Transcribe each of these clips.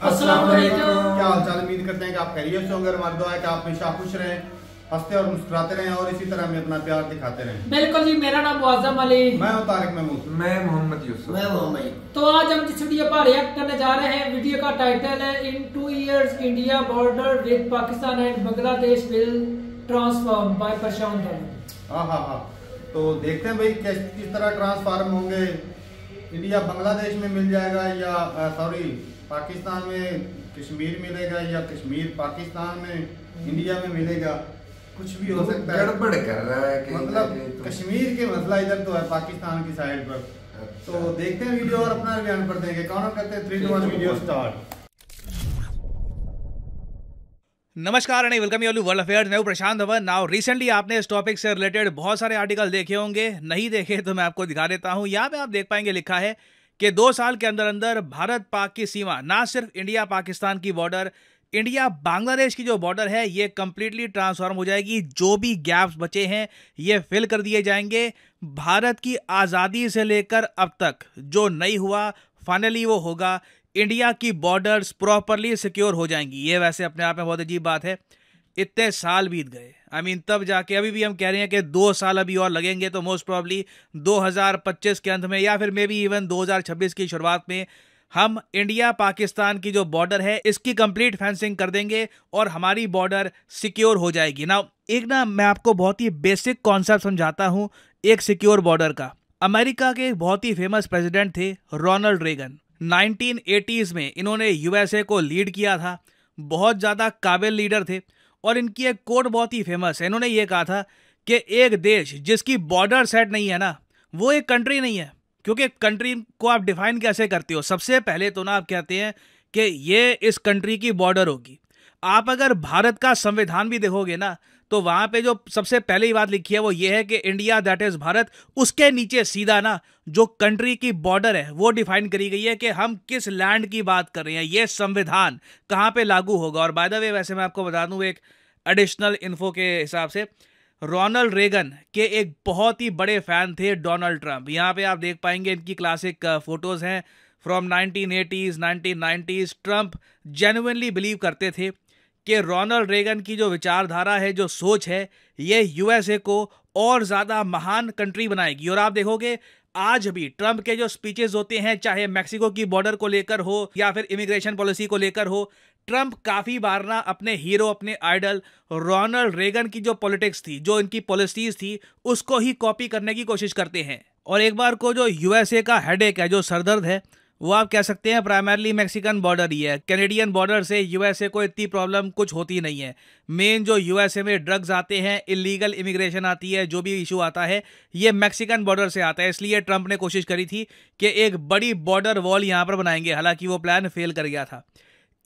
अस्सलाम वालेकुम। क्या हाल चाल। उम्मीद करते हैं कि आप खैरियत से होंगे। हमारी दुआ है कि आप हमेशा खुश रहें, हंसते और मुस्कुराते रहें और इसी तरह हमें अपना प्यार दिखाते रहें। बिल्कुल जी, मेरा नाम मुआज़्ज़म अली, मैं हूं तारिक महमूद, मैं मोहम्मद यूसुफ, मैं मोहम्मद। तो आज हम जिस वीडियो पर रिएक्ट करने जा रहे हैं, वीडियो का टाइटल है in 2 years India border with Pakistan and Bangladesh will transform by Prashant Dhawan. हाँ। तो देखते हैं भाई किस तरह ट्रांसफार्म होंगे। इंडिया बांग्लादेश में मिल जाएगा या पाकिस्तान में कश्मीर मिलेगा या कश्मीर पाकिस्तान में इंडिया में मिलेगा, कुछ भी हो सकता है। गड़बड़ कर रहा है मतलब कश्मीर के मसला इधर तो है पाकिस्तान की साइड पर। तो देखते हैं वीडियो और अपना बयान कर देंगे। कौन करते हैं 3 2 1 वीडियो स्टार्ट। नमस्कार and welcome you world affairs. मैं प्रशांत धवन। नाउ रिसेंटली आपने इस टॉपिक से रिलेटेड बहुत सारे आर्टिकल देखे होंगे, नहीं देखे तो मैं आपको दिखा देता हूं। यहाँ पे आप देख पाएंगे लिखा है कि 2 साल के अंदर अंदर भारत पाक की सीमा, ना सिर्फ इंडिया पाकिस्तान की बॉर्डर, इंडिया बांग्लादेश की जो बॉर्डर है ये कंप्लीटली ट्रांसफॉर्म हो जाएगी। जो भी गैप्स बचे हैं ये फिल कर दिए जाएंगे। भारत की आज़ादी से लेकर अब तक जो नहीं हुआ फाइनली वो होगा। इंडिया की बॉर्डर्स प्रॉपरली सिक्योर हो जाएंगी। ये वैसे अपने आप में बहुत अजीब बात है, इतने साल बीत गए। तब जाके अभी भी हम कह रहे हैं कि 2 साल अभी और लगेंगे, तो मोस्ट प्रॉब्ली 2025 के अंत में या फिर मे बी इवन 2026 की शुरुआत में हम इंडिया पाकिस्तान की जो बॉर्डर है इसकी कंप्लीट फेंसिंग कर देंगे और हमारी बॉर्डर सिक्योर हो जाएगी। ना मैं आपको बहुत ही बेसिक कॉन्सेप्ट समझाता हूँ एक सिक्योर बॉर्डर का। अमेरिका के बहुत ही फेमस प्रेसिडेंट थे रोनाल्ड रेगन। 1980s में इन्होंने यूएसए को लीड किया था। बहुत ज़्यादा काबिल लीडर थे और इनकी एक कोट बहुत ही फेमस है। इन्होंने ये कहा था कि एक देश जिसकी बॉर्डर सेट नहीं है ना, वो एक कंट्री नहीं है। क्योंकि कंट्री को आप डिफाइन कैसे करते हो? सबसे पहले तो ना आप कहते हैं कि ये इस कंट्री की बॉर्डर होगी। आप अगर भारत का संविधान भी देखोगे ना, तो वहां पे जो सबसे पहले ही बात लिखी है वो ये है कि इंडिया दैट इज भारत। उसके नीचे सीधा ना जो कंट्री की बॉर्डर है वो डिफाइन करी गई है कि हम किस लैंड की बात कर रहे हैं, ये संविधान कहां पे लागू होगा। और बाय द वे वैसे मैं आपको बता दूं एक एडिशनल इन्फो के हिसाब से, रोनाल्ड रेगन के एक बहुत ही बड़े फैन थे डोनाल्ड ट्रंप। यहाँ पे आप देख पाएंगे इनकी क्लासिक फोटोज हैं from 1980s 1990s। Trump genuinely believe करते थे कि रोनाल्ड रेगन की जो विचारधारा है, जो सोच है, ये यूएसए को और ज़्यादा महान कंट्री बनाएगी। और आप देखोगे आज भी ट्रंप के जो स्पीचेस होते हैं, चाहे मैक्सिको की बॉर्डर को लेकर हो या फिर इमिग्रेशन पॉलिसी को लेकर हो, ट्रंप काफ़ी बार ना अपने हीरो, अपने आइडल रोनाल्ड रेगन की जो पॉलिटिक्स थी, जो इनकी पॉलिसीज थी, उसको ही कॉपी करने की कोशिश करते हैं। और एक बार को जो यूएसए का हेडेक है, जो सरदर्द है, वो आप कह सकते हैं प्राइमरली मैक्सिकन बॉर्डर ही है। कैनेडियन बॉर्डर से यूएसए को इतनी प्रॉब्लम कुछ होती नहीं है। मेन जो यूएसए में ड्रग्स आते हैं, इलीगल इमिग्रेशन आती है, जो भी इशू आता है ये मैक्सिकन बॉर्डर से आता है। इसलिए ट्रंप ने कोशिश करी थी कि एक बड़ी बॉर्डर वॉल यहाँ पर बनाएंगे। हालांकि वो प्लान फेल कर गया था।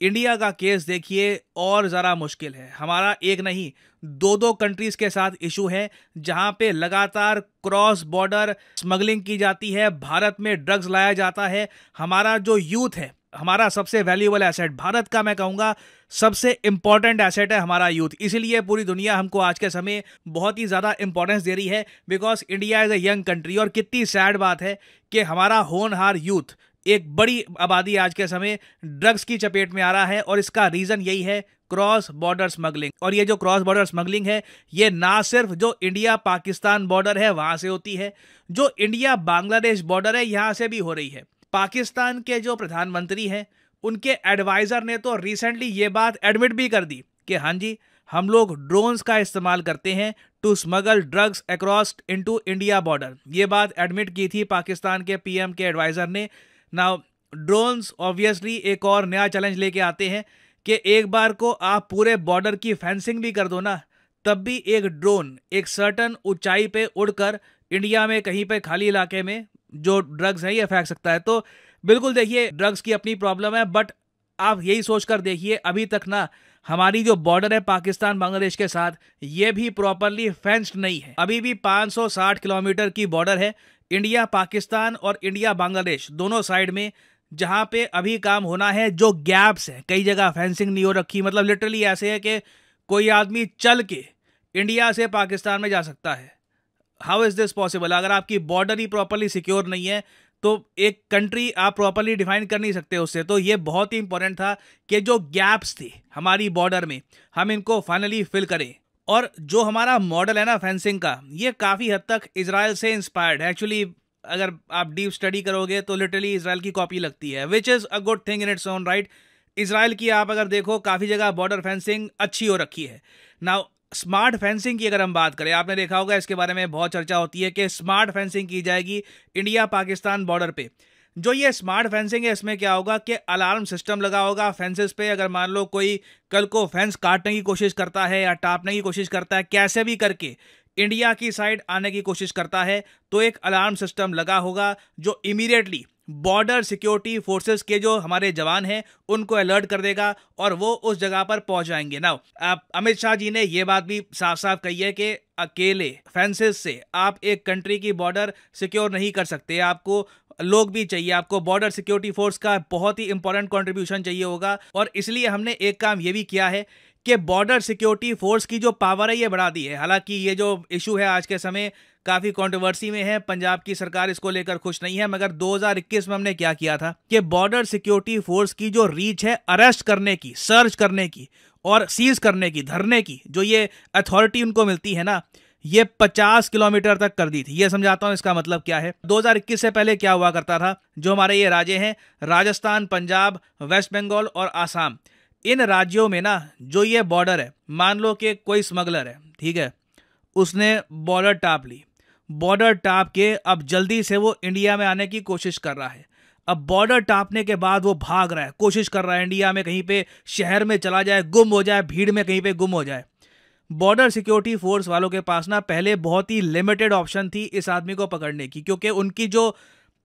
इंडिया का केस देखिए और ज़रा मुश्किल है। हमारा एक नहीं 2 कंट्रीज के साथ इशू है, जहां पे लगातार क्रॉस बॉर्डर स्मगलिंग की जाती है, भारत में ड्रग्स लाया जाता है। हमारा जो यूथ है, हमारा सबसे वैल्यूएबल एसेट, भारत का मैं कहूँगा सबसे इंपॉर्टेंट एसेट है हमारा यूथ। इसीलिए पूरी दुनिया हमको आज के समय बहुत ही ज़्यादा इंपॉर्टेंस दे रही है, because India is a young country. और कितनी सैड बात है कि हमारा होनहार यूथ, एक बड़ी आबादी आज के समय ड्रग्स की चपेट में आ रहा है। और इसका रीज़न यही है क्रॉस बॉर्डर स्मगलिंग। और ये जो क्रॉस बॉर्डर स्मगलिंग है, ये ना सिर्फ जो इंडिया पाकिस्तान बॉर्डर है वहाँ से होती है, जो इंडिया बांग्लादेश बॉर्डर है यहाँ से भी हो रही है। पाकिस्तान के जो प्रधानमंत्री हैं, उनके एडवाइज़र ने तो रिसेंटली ये बात एडमिट भी कर दी कि हाँ जी, हम लोग ड्रोन्स का इस्तेमाल करते हैं to smuggle drugs across into India border. ये बात एडमिट की थी पाकिस्तान के पीएम के एडवाइज़र ने। नाउ ड्रोन्स ऑब्वियसली एक और नया चैलेंज लेके आते हैं कि एक बार को आप पूरे बॉर्डर की फेंसिंग भी कर दो ना, तब भी एक ड्रोन एक सर्टन ऊंचाई पे उड़कर इंडिया में कहीं पे खाली इलाके में जो ड्रग्स है ये फेंक सकता है। तो बिल्कुल देखिए ड्रग्स की अपनी प्रॉब्लम है, बट आप यही सोचकर देखिए अभी तक ना हमारी जो बॉर्डर है पाकिस्तान बांग्लादेश के साथ, ये भी प्रॉपरली फेंस्ड नहीं है। अभी भी 560 किलोमीटर की बॉर्डर है इंडिया पाकिस्तान और इंडिया बांग्लादेश दोनों साइड में, जहां पे अभी काम होना है। जो गैप्स है, कई जगह फेंसिंग नहीं हो रखी। मतलब लिटरली ऐसे है कि कोई आदमी चल के इंडिया से पाकिस्तान में जा सकता है। How is this possible? अगर आपकी बॉर्डर ही प्रॉपरली सिक्योर नहीं है तो एक कंट्री आप प्रॉपरली डिफाइन कर नहीं सकते उससे। तो ये बहुत ही इंपॉर्टेंट था कि जो गैप्स थे हमारी बॉर्डर में हम इनको फाइनली फिल करें। और जो हमारा मॉडल है ना फेंसिंग का, ये काफ़ी हद तक इजराइल से इंस्पायर्ड है। एक्चुअली अगर आप डीप स्टडी करोगे तो लिटरली इजराइल की कॉपी लगती है, which is a good thing in its own right. Israel की आप अगर देखो काफ़ी जगह बॉर्डर फेंसिंग अच्छी हो रखी है। नाउ स्मार्ट फेंसिंग की अगर हम बात करें, आपने देखा होगा इसके बारे में बहुत चर्चा होती है कि स्मार्ट फेंसिंग की जाएगी इंडिया पाकिस्तान बॉर्डर पे। जो ये स्मार्ट फेंसिंग है इसमें क्या होगा कि अलार्म सिस्टम लगा होगा फेंसेस पे। अगर मान लो कोई कल को फेंस काटने की कोशिश करता है या टापने की कोशिश करता है, कैसे भी करके इंडिया की साइड आने की कोशिश करता है, तो एक अलार्म सिस्टम लगा होगा जो इमीडिएटली बॉर्डर सिक्योरिटी फोर्सेस के जो हमारे जवान हैं उनको अलर्ट कर देगा और वो उस जगह पर पहुंच जाएंगे। नाउ अमित शाह जी ने ये बात भी साफ साफ कही है कि अकेले फेंसेस से आप एक कंट्री की बॉर्डर सिक्योर नहीं कर सकते, आपको लोग भी चाहिए, आपको बॉर्डर सिक्योरिटी फोर्स का बहुत ही इंपॉर्टेंट कंट्रीब्यूशन चाहिए होगा। और इसलिए हमने एक काम ये भी किया है कि बॉर्डर सिक्योरिटी फोर्स की जो पावर है ये बढ़ा दी है। हालांकि ये जो इशू है आज के समय काफ़ी कंट्रोवर्सी में है, पंजाब की सरकार इसको लेकर खुश नहीं है, मगर 2021 में हमने क्या किया था कि बॉर्डर सिक्योरिटी फोर्स की जो रीच है अरेस्ट करने की, सर्च करने की और सीज करने की, धरने की, जो ये अथॉरिटी उनको मिलती है ना, ये 50 किलोमीटर तक कर दी थी। ये समझाता हूं इसका मतलब क्या है। 2021 से पहले क्या हुआ करता था, जो हमारे ये राज्य हैं राजस्थान, पंजाब, वेस्ट बंगाल और आसाम, इन राज्यों में ना जो ये बॉर्डर है, मान लो कि कोई स्मगलर है, ठीक है, उसने बॉर्डर टाप ली, बॉर्डर टाप के अब जल्दी से वो इंडिया में आने की कोशिश कर रहा है। अब बॉर्डर टापने के बाद वो भाग रहा है, कोशिश कर रहा है इंडिया में कहीं पे शहर में चला जाए, गुम हो जाए, भीड़ में कहीं पे गुम हो जाए। बॉर्डर सिक्योरिटी फोर्स वालों के पास ना पहले बहुत ही लिमिटेड ऑप्शन थी इस आदमी को पकड़ने की, क्योंकि उनकी जो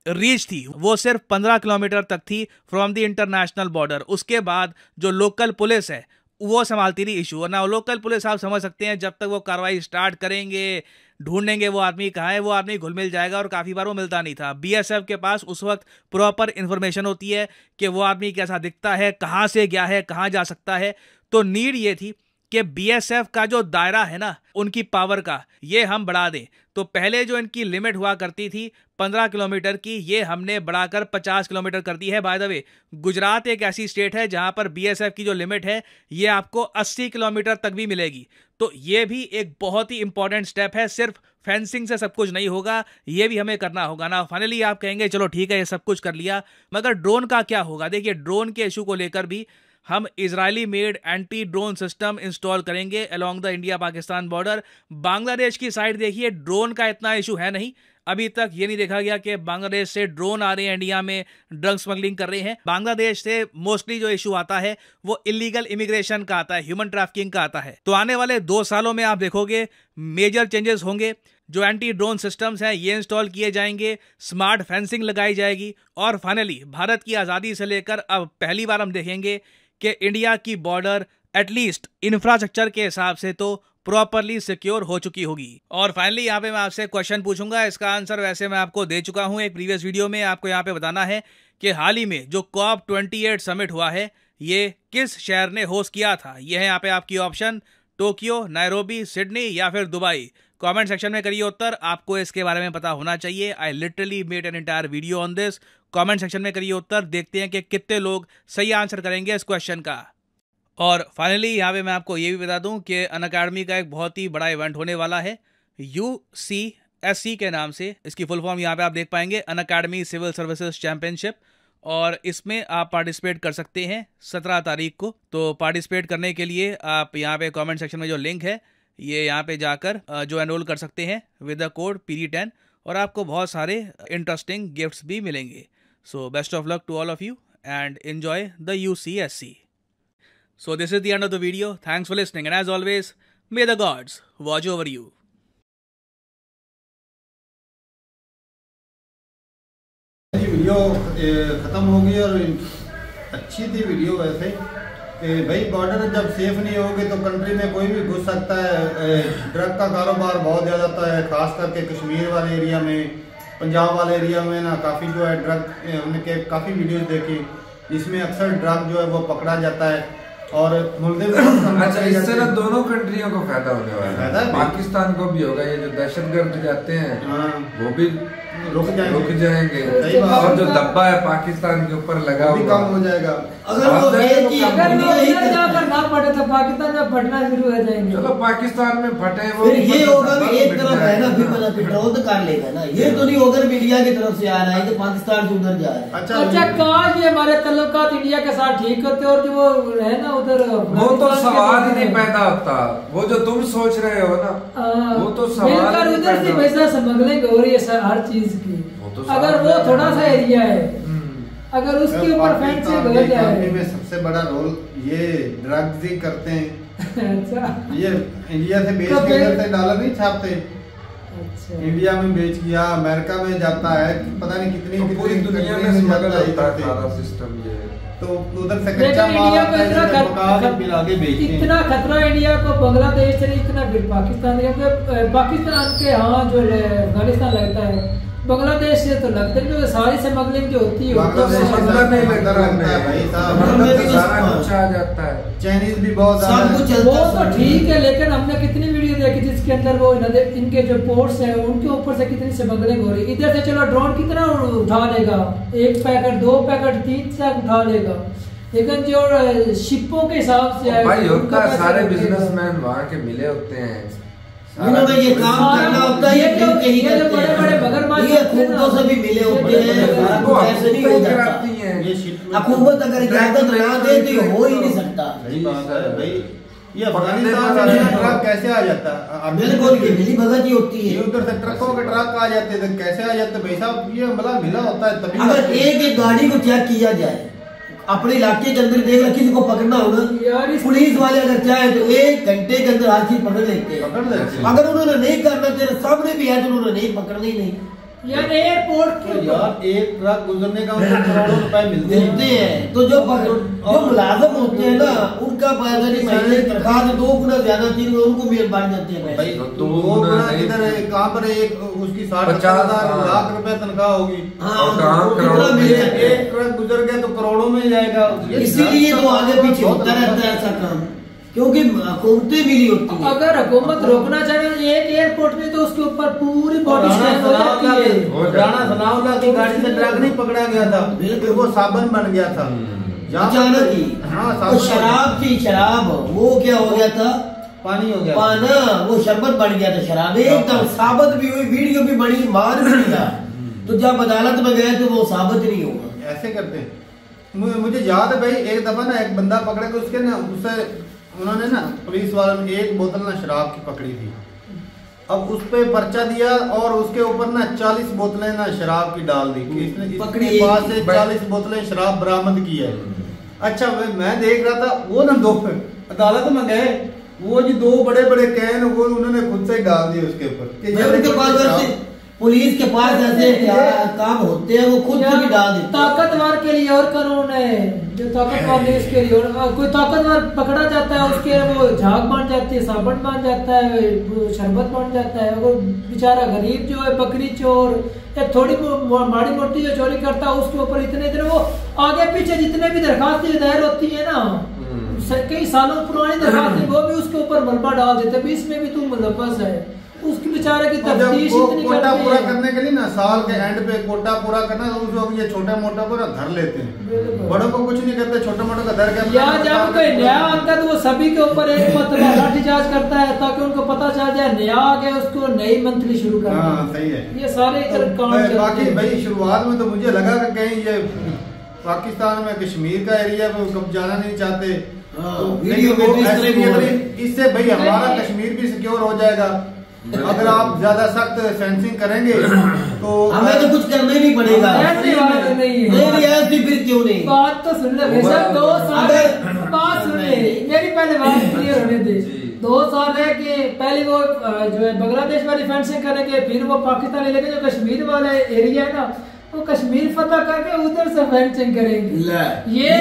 रीच थी वो सिर्फ 15 किलोमीटर तक थी फ्रॉम द इंटरनेशनल बॉर्डर। उसके बाद जो लोकल पुलिस है वो संभालती रही इशू। ना लोकल पुलिस आप समझ सकते हैं, जब तक वो कार्रवाई स्टार्ट करेंगे, ढूंढेंगे वो आदमी कहाँ है, वो आदमी घुल मिल जाएगा और काफ़ी बार वो मिलता नहीं था। बीएसएफ के पास उस वक्त प्रॉपर इन्फॉर्मेशन होती है कि वो आदमी कैसा दिखता है, कहाँ से गया है, कहाँ जा सकता है। तो नीड ये थी कि बीएसएफ का जो दायरा है ना उनकी पावर का, ये हम बढ़ा दें। तो पहले जो इनकी लिमिट हुआ करती थी 15 किलोमीटर की, ये हमने बढ़ाकर 50 किलोमीटर कर दी है। बाय द वे, गुजरात एक ऐसी स्टेट है जहां पर बीएसएफ की जो लिमिट है ये आपको 80 किलोमीटर तक भी मिलेगी। तो ये भी एक बहुत ही इंपॉर्टेंट स्टेप है। सिर्फ फेंसिंग से सब कुछ नहीं होगा, ये भी हमें करना होगा ना। फाइनली आप कहेंगे चलो ठीक है ये सब कुछ कर लिया, मगर ड्रोन का क्या होगा? देखिए, ड्रोन के इशू को लेकर भी हम Israeli made anti drone system install करेंगे along the India Pakistan border. Bangladesh की साइड देखिए, ड्रोन का इतना इशू है नहीं, अभी तक ये नहीं देखा गया कि बांग्लादेश से ड्रोन आ रहे हैं इंडिया में, ड्रग स्मगलिंग कर रहे हैं। बांग्लादेश से मोस्टली जो इशू आता है वो इलीगल इमिग्रेशन का आता है, ह्यूमन ट्रैफिकिंग का आता है। तो आने वाले 2 सालों में आप देखोगे मेजर चेंजेस होंगे। जो एंटी ड्रोन सिस्टम्स हैं ये इंस्टॉल किए जाएंगे, स्मार्ट फेंसिंग लगाई जाएगी और फाइनली भारत की आज़ादी से लेकर अब पहली बार हम देखेंगे कि इंडिया की बॉर्डर एटलीस्ट इंफ्रास्ट्रक्चर के हिसाब से तो प्रॉपरली सिक्योर हो चुकी होगी। और फाइनली यहाँ पे मैं आपसे क्वेश्चन पूछूंगा, इसका आंसर वैसे मैं आपको दे चुका हूँ एक प्रीवियस वीडियो में। आपको यहाँ पे बताना है कि हाल ही में जो COP28 समिट हुआ है ये किस शहर ने होस्ट किया था। ये है यहाँ पे आपकी ऑप्शन, टोक्यो, नायरोबी, सिडनी या फिर दुबई। कमेंट सेक्शन में करिए उत्तर, आपको इसके बारे में पता होना चाहिए। I literally made an entire video on this. Comment section में करिए उत्तर, देखते हैं कि कितने लोग सही आंसर करेंगे इस क्वेश्चन का। और फाइनली यहाँ पे मैं आपको ये भी बता दूं कि अनअकैडमी का एक बहुत ही बड़ा इवेंट होने वाला है UCSC के नाम से। इसकी फुल फॉर्म यहाँ पे आप देख पाएंगे, अनअकैडमी सिविल सर्विसेज चैंपियनशिप। और इसमें आप पार्टिसिपेट कर सकते हैं 17 तारीख को। तो पार्टिसिपेट करने के लिए आप यहाँ पे कमेंट सेक्शन में जो लिंक है ये यहाँ पे जाकर जो एनरोल कर सकते हैं विद द कोड PD10 और आपको बहुत सारे इंटरेस्टिंग गिफ्ट्स भी मिलेंगे। So best of luck to all of you and enjoy the UCSC। So this is the end of the video. Thanks for listening and as always, may the gods watch over you. Video ख़त्म हो गई और अच्छी थी video वैसे। भाई border जब safe नहीं होगी तो कंट्री में कोई भी घुस सकता है। ड्रग का कारोबार बहुत ज़्यादा होता है, खास करके कश्मीर वाले एरिया में, पंजाब वाले एरिया में ना काफ़ी जो है ड्रग, हमने काफ़ी वीडियोस देखी जिसमें अक्सर ड्रग जो है वो पकड़ा जाता है और अच्छा, इस तरह दोनों कंट्रियों को फायदा होने वाला है। पाकिस्तान को भी होगा, ये जो दहशतगर्द जाते हैं वो भी रुक जाएंगे। सही बात। और जो दब्बा है पाकिस्तान के ऊपर लगा भी हुआ कम हो जाएगा। अगर ना फटे तो पाकिस्तान में फटना शुरू हो जाएंगे। चलो पाकिस्तान में फटे वो फिर ये होगा भी एक तरफ है ना, फिर मतलब पेट्रोल तो कर लेगा ना। ये तो नहीं होगा इंडिया की तरफ से आ रहा है कि पाकिस्तान से उधर जा रहा है। अच्छा कहा ये हमारे ताल्लुकात इंडिया के साथ ठीक होते और जो वो है ना उधर वो तो सवाल ही नहीं पैदा होता। वो जो तुम सोच रहे हो ना वो तो सवाल उधर से पैसा स्मगलिंग हो रही है हर चीज की। अगर वो थोड़ा सा एरिया है, अगर उसके ऊपर फेंसिंग हो जाए में सबसे बड़ा रोल ये ड्रग्स ही करते हैं। अच्छा ये इंडिया से बेच के इधर से डॉलर नहीं छापते। अच्छा इंडिया में बेच किया अमेरिका में जाता है, पता नहीं कितनी पूरी दुनिया में स्मगल होता है सारा सिस्टम ये। तो उधर से कच्चा माल मिला के बेचते हैं। इतना खतरा इंडिया को बांग्लादेश से इतना फिर पाकिस्तान, क्योंकि पाकिस्तान के यहाँ जो अफगानिस्तान लगता है, बांग्लादेश से तो लगता है जो सारी स्मगलिंग जो होती है चाइनीज भी बहुत वो तो ठीक है, लेकिन हमने कितनी वीडियो देखी जिसके अंदर वो इनके जो पोर्ट्स हैं उनके ऊपर से कितनी स्मगलिंग हो रही है। इधर से चलो ड्रोन कितना उठा लेगा, 1 पैकेट 2 पैकेट 3 तक उठा लेगा, लेकिन जो शिपों के हिसाब से भाई उनका सारे बिजनेसमैन वहाँ के मिले होते हैं, उन्होंने ये काम करना होता है। ये कहीं बड़े बड़े मगरमच्छ हुकूमतों से भी मिले होते हैं, ऐसे नहीं हो जाता। हुकूमत अगर इजाजत ना दे तो ये हो ही नहीं सकता। सही बात है भाई। ये अफगानिस्तान से ट्रक कैसे आ जाता है? बिल्कुल ये मिली भगत ही होती है। उधर से ट्रकों के ट्रक आ जाते थे, कैसे आ जाते भाई साहब? ये मतलब मिला होता है तभी। अगर एक गाड़ी को चेक किया जाए अपने इलाके के अंदर, देख रहा किसी को पकड़ना होगा, पुलिस वाले अगर चाहे तो 1 घंटे के अंदर हर चीज पकड़ लेते हैं। अगर उन्होंने नहीं करना तेरे सामने भी है तो उन्होंने नहीं पकड़ना ही नहीं। यार एयरपोर्ट के यार एक ट्रक गुजरने का उनको करोड़ों रुपए मिलते हैं। तो जो मुलाजम होते हैं ना उनका महीने की तनख्वाह 2 गुना ज्यादा 3 गुना उनको भी बन जाते हैं भाई। 2 गुना इधर कहाँ पर एक उसकी 60-50 लाख रुपए तनख्वाह होगी। एक ट्रक गुजर गया तो करोड़ों में जाएगा। इसीलिए तो आगे पीछे होता रहता है ऐसा काम, क्योंकि हुकूमतें मिली होती है। अगर हुकूमत रोकना चाहे एक एयरपोर्ट में तो उसके ऊपर पूरी बॉडी स्कैन हो जाती है। राणा सनाउल्लाह की गाड़ी से ट्रक नहीं पकड़ा गया था, फिर वो साबन बन गया था अचानक ही। तो शराब थी, शराब वो क्या हो गया था, पानी हो गया, पाना वो शरबत बन गया था। शराब एकदम साबित भी हुई, वीडियो भी बनी, मार भी दिया। तो जब अदालत में गए तो वो साबित नहीं होगा। ऐसे करते। मुझे याद है भाई एक दफा ना एक बंदा पकड़े तो उसके ना उससे उन्होंने ना पुलिस वालों ने 1 बोतल ना शराब की पकड़ी थी। अब उस पे पर्चा दिया और उसके ऊपर ना 40 बोतलें ना शराब की डाल दी कि इसने इसके पास से 40 बोतलें शराब बरामद की है। अच्छा मैं देख रहा था वो ना 2 अदालत में गए, वो जी 2 बड़े बड़े कैन वो उन्होंने खुद से ही डाल दिए उसके ऊपर। पुलिस के पास ऐसे काम होते हैं वो खुद भी डाल देते। ताकतवर के लिए और कानून है, जो ताकतवर है उसके लिए। और कोई ताकतवर पकड़ा जाता है उसके वो झाग बन जाती है, साबुन बन जाता है, शरबत बन जाता है। वो बेचारा गरीब जो है बकरी चोर या थोड़ी माड़ी मोटी जो चोरी करता है उसके ऊपर इतने वो आगे पीछे जितने भी दरखास्तें दायर होती है ना कई सालों पुरानी दरखास्तें, वो भी उसके ऊपर मलबा डाल देते हैं इसमें भी तू मुलव्वस है। उसकी बेचारे की तफ्तीश इतनी कोटा पूरा करने के लिए ना साल के एंड पे कोटा पूरा करना तो उसको ये छोटा मोटा को ना धर लेते हैं। बड़ों को कुछ नहीं करते, छोटे मोटे का धर के यार जब कोई नया आता है तो वो सभी के ऊपर एक मतलब लाठीचार्ज करता है ताकि उनको पता चल जाए नया आ गया उसको नई मंथली शुरू करना। सही है। ये सारे बाकी भाई शुरुआत में तो मुझे लगा कि कहीं ये पाकिस्तान में कश्मीर का एरिया में कब जाना नहीं चाहते, इससे भाई हमारा कश्मीर भी सिक्योर हो जाएगा। अगर आप ज्यादा सख्त फेंसिंग करेंगे तो हमें तो कुछ करना ही नहीं पड़ेगा। ऐसी बात नहीं है, ऐसी फिर क्यों नहीं? बात तो सुन ले बेशक 2 साल बात सुन ले, मेरी पहले बात क्लियर होने दे। 2 साल है कि पहले वो जो है बांग्लादेश वाली फेंसिंग करेंगे, फिर वो पाकिस्तान लेके जो कश्मीर वाले एरिया है ना वो कश्मीर फतह करके उधर से फेंसिंग करेंगे। ये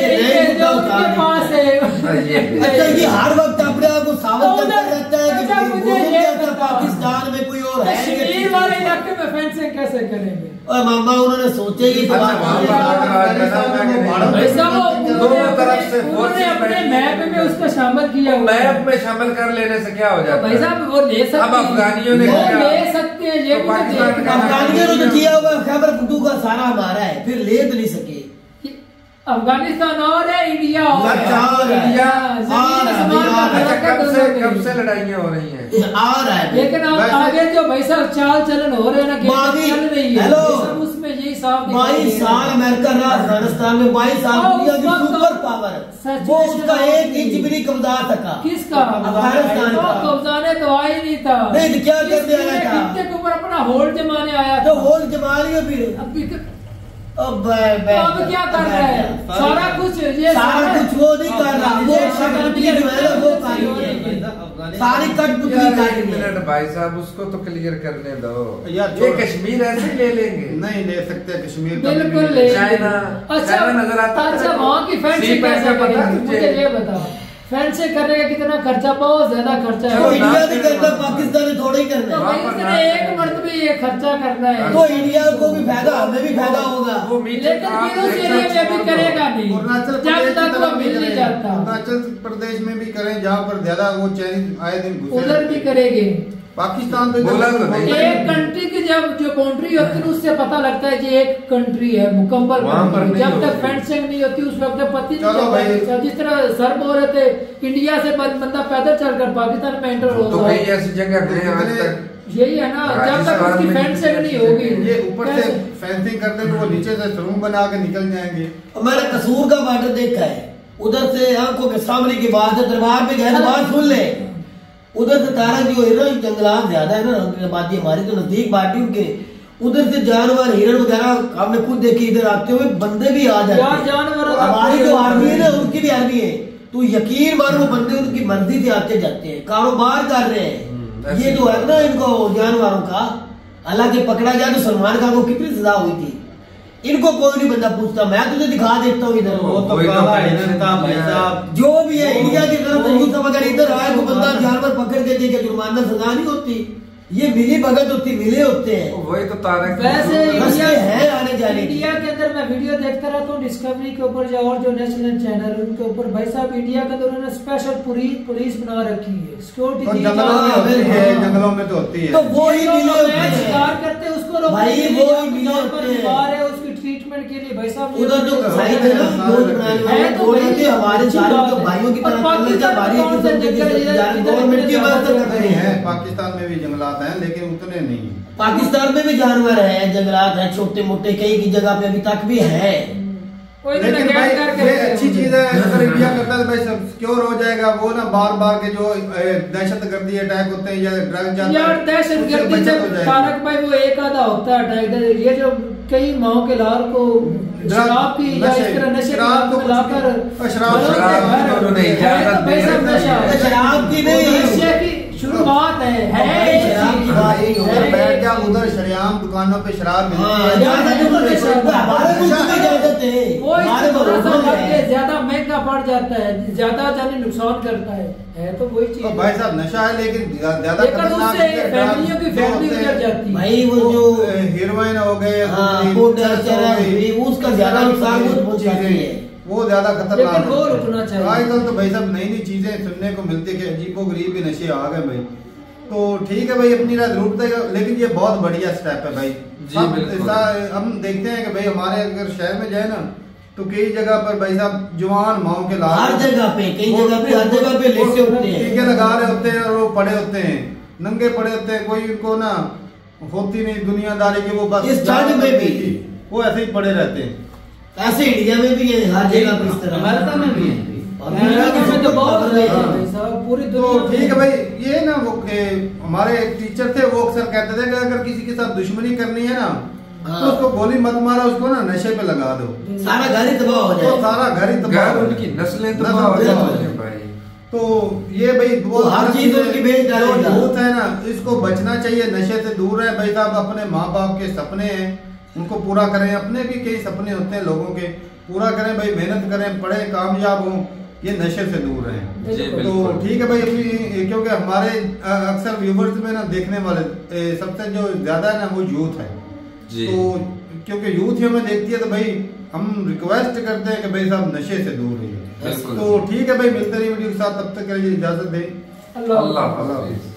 जो उनके पास है। अच्छा ये हर वक्त अपने आप को साबित करता रहता है कि पाकिस्तान में कोई और है। कश्मीर वाले इलाके में फेंसिंग कैसे करेंगे? और मामा उन्होंने सोचे ही दोनों तरफ से अपने मैप में उसको शामिल किया हुआ है। मैप में शामिल कर लेने से क्या हो जाता है? भाई साहब वो ले सकते हैं, अब अफगानियों ने ले सकते हैं, ये अफगानियों ने तो किया हुआ खैबर पख्तूनख्वा सारा हमारा है, फिर ले तो नहीं सके। अफगानिस्तान और है, इंडिया और है। कब से लड़ाइयाँ हो रही हैं? आ रहा है, लेकिन आगे जो भाई साहब चाल चलन हो रहे हैं ना, चल रही है, हेलो, उसमें यही साफ 22 साल अमेरिका रहा अफगानिस्तान में, 22 साल दुनिया की सुपर पावर, वो उसका 1 इंच भी नहीं कब्जा सका। किसका? अफगानिस्तान का। कब्जाने तो आया ही नहीं था। नहीं तो क्या करने आया था? खित्ते के ऊपर अपना होल्ड जमाने आया था। तो होल्ड जमा लिया फिर। अब क्या कर रहा है? सारा कुछ ये सारा कुछ वो नहीं कर रहा, वो वो सारी कठपुतली कर रही है। भाई साहब उसको तो क्लियर करने दो यार, ये कश्मीर ऐसे ले लेंगे? नहीं ले सकते कश्मीर, बिल्कुल ले। चाइना नजर आता है। अच्छा वहाँ की फेंसिंग कैसे करेंगे? मुझे ये बताओ, फेंसिंग करने का कितना खर्चा? बहुत ज्यादा खर्चा है। तो इंडिया ने करना, पाकिस्तान ने थोड़ा ही करना है। तो इसने एक मरतबे ये खर्चा करना है, तो इंडिया को भी फायदा, हमें भी फायदा होगा। लेकिन फिर उस एरिया में भी करेगा नहीं, जब तक वो मिल नहीं जाता। अरुणाचल प्रदेश में भी करें जहाँ पर ज्यादा वो चाइनीज आए दिन घुसे, उधर भी करेंगे। पाकिस्तान तो बोला तो नहीं। एक कंट्री की जब जो बाउंड्री होती है उससे पता लगता है कि एक कंट्री है मुकम्मल। जब तक फेंसिंग नहीं होती उस वक्त पति नहीं चलता। जिस तरह सर्ब हो रहे थे, इंडिया से बंदा पैदल चलकर पाकिस्तान में एंटर होता है, तो कई ऐसी जगह गए आज तक। यही है ना, जब तक उसकी फेंसिंग नहीं होगी। ये ऊपर से फेंसिंग करते हैं, वो नीचे से सुरंग बना के निकल जाएंगे। मैंने कसूर का बॉर्डर देखा है, उधर से आंखों के सामने की बात है, दरबार पे गए, बात सुन ले। उधर से तारा जो है ना, जंगलात ज्यादा है ना, बाकी हमारी तो नजदीक बाटी उनके, उधर से जानवर हिरण वगैरह हमने खुद देखे, इधर आते हुए बंदे भी आ जाते हैं। जानवर हमारी जो आर्मी है ना, उनकी भी आर्मी है, तो यकीन मानो वो बंदे उनकी मर्जी से आते जाते हैं, कारोबार कर रहे हैं। ये जो है ना इनको जानवरों का, हालांकि पकड़ा जाए तो सलमान खान को कितनी सजा हुई थी, इनको कोई नहीं बंदा पूछता। मैं तुझे दिखा देता हूँ इधर, जो भी है इंडिया की तरफ यूं समझ, अगर इधर आए तो बंदा जानवर पकड़ के देके जुर्माना सजा नहीं होती, ये मिली भगत होती, मिले होते हैं। वही तो तारक वैसे इंडिया है आने जाने। इंडिया के अंदर मैं वीडियो देखता रहता हूँ डिस्कवरी के ऊपर और जो नेशनल चैनल उनके ऊपर, भाई साहब इंडिया के अंदर उन्होंने स्पेशल पुलिस बना रखी है, सिक्योरिटी जंगलों में तो होती है। तो वो ही मिले शिकार करते हैं उसको भाई, वो ही मिले होते है उसकी ट्रीटमेंट के लिए। भाई साहब उधर जो कसाई थे ना, हमारे भाइयों की तरह गवर्नमेंट की बात कर रहे हैं। पाकिस्तान में भी जंगलात हैं लेकिन उतने नहीं। पाकिस्तान में भी जानवर है, जंगलात है, छोटे मोटे कई की जगह पे अभी तक भी है। लेकिन भाई ये अच्छी चीज है, अगर इंडिया करता है भाई सब सिक्योर हो जाएगा। वो ना बार बार के जो दहशतगर्दी अटैक होते हैं या ड्रग जाते हैं, यार दहशतगर्दी जब तारक भाई वो एक आधा होता है अटैक, ये जो कई माओ के लाल को शराब की या इस तरह नशे को लाकर शराब की नहीं, शुरुआत है उधर शरेआम दुकानों पे शराब ज्यादा महंगा पड़ जाता है, ज्यादा जाने नुकसान करता है तो वही चीज। भाई साहब नशा है लेकिन ज्यादा फैमिलियों की फैमिली उजड़ जाती है। भाई वो जो हीरोइन हो गए उसका ज्यादा नुकसान पहुंचाती है, वो ज्यादा खतरनाक वो रुकना चाहिए। आजकल तो भाई साहब नई नई चीजें सुनने को मिलती है कि अजीबो गरीब के नशे आ गए भाई। तो ठीक है भाई, अपनी राह जरूर है, लेकिन ये बहुत बढ़िया स्टेप है भाई। हम देखते हैं कि भाई हमारे अगर शहर में जाए ना तो कई जगह पर भाई साहब जवान माओ के लाल हर जगह पे, कई जगह पे, हर जगह पे लेटे होते हैं, टीके लगा रहे होते हैं और वो पड़े होते हैं, नंगे पड़े होते हैं, कोई उनको ना होती नहीं दुनियादारी की, वो बस इस ठंड में भी वो ऐसे ही पड़े रहते हैं। ऐसे इंडिया में भी है, हर जगह पे इस तरह, अमेरिका में भी है, पूरी तो ठीक है भाई। ये ना वो हमारे एक टीचर थे, वो अक्सर कहते थे कि अगर किसी के साथ दुश्मनी करनी है ना तो उसको गोली मत मारो, उसको ना नशे पे लगा दो, सारा घर ही तबाह हो जाए, तो सारा घर ही तबाह, उनकी नस्लें तबाह हो जाती हैं भाई। तो ये भाई वो हर चीज उनकी बेच डालेगा। यूथ है ना, इसको बचना चाहिए, नशे से दूर रहे भाई साहब। अपने माँ बाप के सपने हैं उनको पूरा करें, अपने भी कई सपने होते हैं लोगों के, पूरा करें भाई, मेहनत करें, पढ़े, कामयाब हों, ये नशे से दूर रहें। तो ठीक है भाई, अपनी क्योंकि हमारे अक्सर व्यूवर्स में ना देखने वाले सबसे जो ज्यादा है ना वो यूथ है। तो क्योंकि यूथ ही हमें देखती है तो भाई हम रिक्वेस्ट करते हैं कि भाई साहब नशे से दूर रहिए। बिल्कुल। तो ठीक है भाई, मिलते रहिए वीडियो के साथ, तब तक के लिए इजाजत दें। अल्लाह हाफिज।